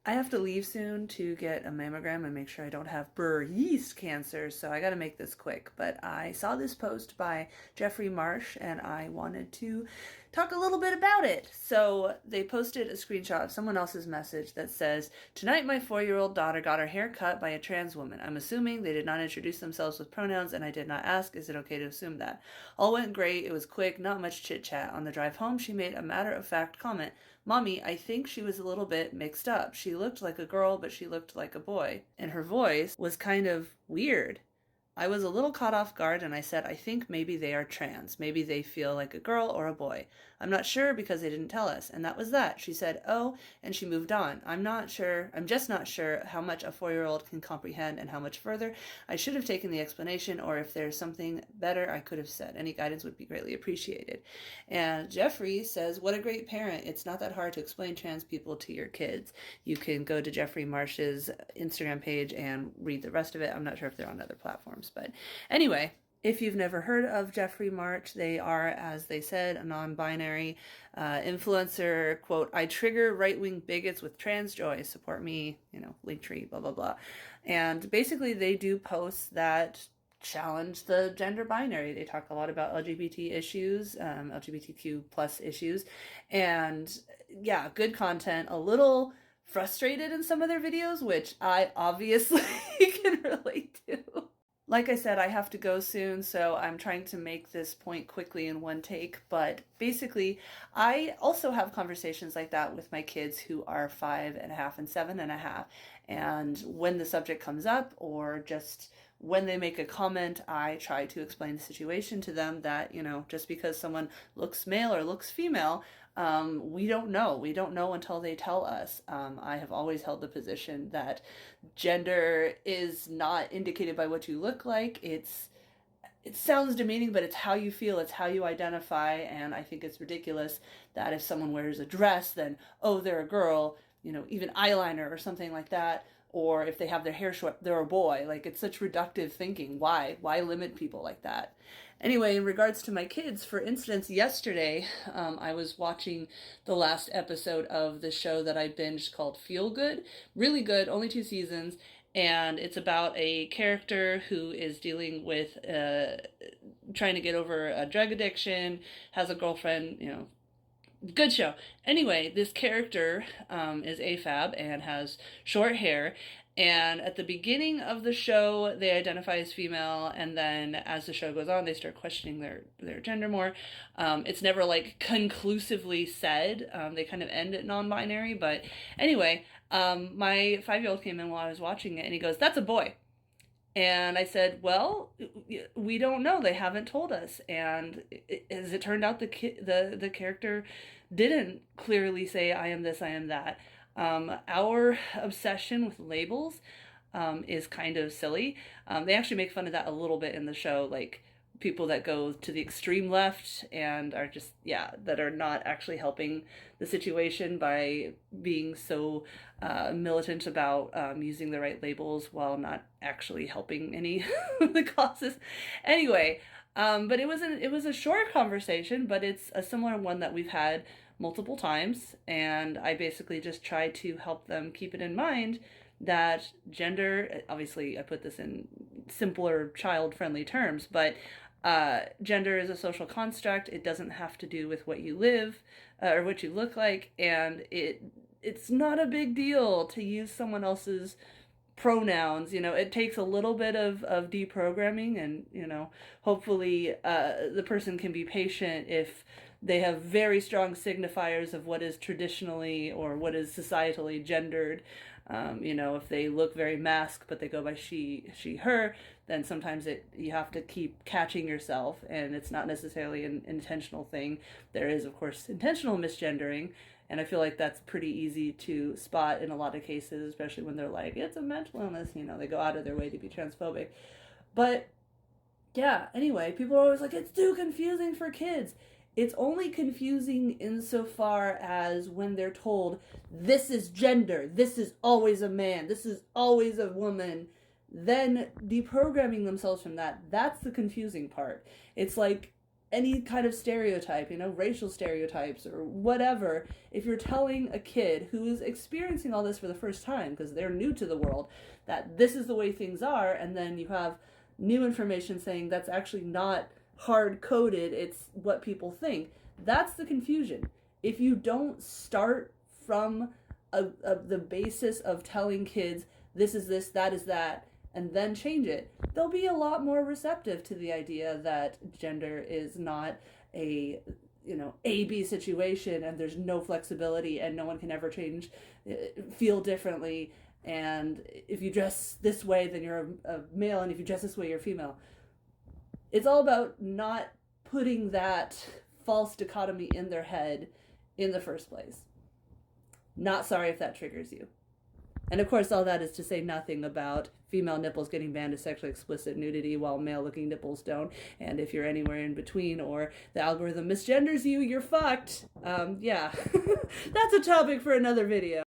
I have to leave soon to get a mammogram and make sure I don't have breast cancer, so I gotta make this quick. But I saw this post by Jeffrey Marsh and I wanted to talk a little bit about it. So they posted a screenshot of someone else's message that says, "Tonight my 4-year-old daughter got her hair cut by a trans woman. I'm assuming they did not introduce themselves with pronouns and I did not ask. Is it okay to assume that? All went great. It was quick, not much chit chat. On the drive home, she made a matter-of-fact comment. Mommy, I think she was a little bit mixed up. She looked like a girl, but she looked like a boy. And her voice was kind of weird. I was a little caught off guard and I said, I think maybe they are trans. Maybe they feel like a girl or a boy. I'm not sure because they didn't tell us. And that was that. She said, oh, and she moved on. I'm just not sure how much a 4-year-old can comprehend and how much further. I should have taken the explanation, or if there's something better I could have said. Any guidance would be greatly appreciated. And Jeffrey says, what a great parent. It's not that hard to explain trans people to your kids. You can go to Jeffrey Marsh's Instagram page and read the rest of it. I'm not sure if they're on other platforms. But anyway, if you've never heard of Jeffrey March, they are, as they said, a non-binary influencer. Quote, I trigger right-wing bigots with trans joy. Support me, Linktree, blah, blah, blah. And basically they do posts that challenge the gender binary. They talk a lot about LGBT issues, LGBTQ plus issues. And yeah, good content, a little frustrated in some of their videos, which I obviously can relate to. Like I said, I have to go soon, so I'm trying to make this point quickly in one take. But basically, I also have conversations like that with my kids who are 5.5 and 7.5. And when the subject comes up, or just when they make a comment, I try to explain the situation to them that, just because someone looks male or looks female, we don't know. We don't know until they tell us. I have always held the position that gender is not indicated by what you look like. It sounds demeaning, but it's how you feel, it's how you identify, and I think it's ridiculous that if someone wears a dress, then, oh, they're a girl, even eyeliner or something like that, or if they have their hair short, they're a boy. Like, it's such reductive thinking. Why? Why limit people like that? Anyway, in regards to my kids, for instance, yesterday, I was watching the last episode of the show that I binged called Feel Good. Really good, only 2 seasons. And it's about a character who is dealing with trying to get over a drug addiction, has a girlfriend, good show. Anyway, this character is AFAB and has short hair. And at the beginning of the show, they identify as female, and then as the show goes on, they start questioning their gender more. It's never like conclusively said. They kind of end at non-binary, but anyway, my 5-year-old came in while I was watching it, and he goes, "That's a boy." And I said, well, we don't know. They haven't told us. And as it turned out, the character didn't clearly say, I am this, I am that. Our obsession with labels is kind of silly. They actually make fun of that a little bit in the show, like people that go to the extreme left and are just, that are not actually helping the situation by being so militant about using the right labels while not actually helping any of the causes. Anyway, but it was a short conversation, but it's a similar one that we've had multiple times, and I basically just try to help them keep it in mind that gender, obviously I put this in simpler child-friendly terms, but gender is a social construct. It doesn't have to do with what you live or what you look like, and it's not a big deal to use someone else's pronouns. It takes a little bit of deprogramming, and hopefully the person can be patient if they have very strong signifiers of what is traditionally or what is societally gendered. If they look very masc but they go by she, her, then sometimes you have to keep catching yourself, and it's not necessarily an intentional thing. There is, of course, intentional misgendering, and I feel like that's pretty easy to spot in a lot of cases, especially when they're like, it's a mental illness, they go out of their way to be transphobic. But yeah, anyway, people are always like, it's too confusing for kids. It's only confusing insofar as when they're told, this is gender, this is always a man, this is always a woman, then deprogramming themselves from that, that's the confusing part. It's like any kind of stereotype, racial stereotypes or whatever, if you're telling a kid who is experiencing all this for the first time because they're new to the world that this is the way things are, and then you have new information saying that's actually not hard coded, it's what people think, that's the confusion. If you don't start from the basis of telling kids this is this, that is that, and then change it, they'll be a lot more receptive to the idea that gender is not a A-B situation and there's no flexibility and no one can ever change, feel differently, and if you dress this way then you're a male, and if you dress this way you're female. It's all about not putting that false dichotomy in their head in the first place. Not sorry if that triggers you. And of course, all that is to say nothing about female nipples getting banned as sexually explicit nudity while male-looking nipples don't. And if you're anywhere in between or the algorithm misgenders you, you're fucked. Yeah, that's a topic for another video.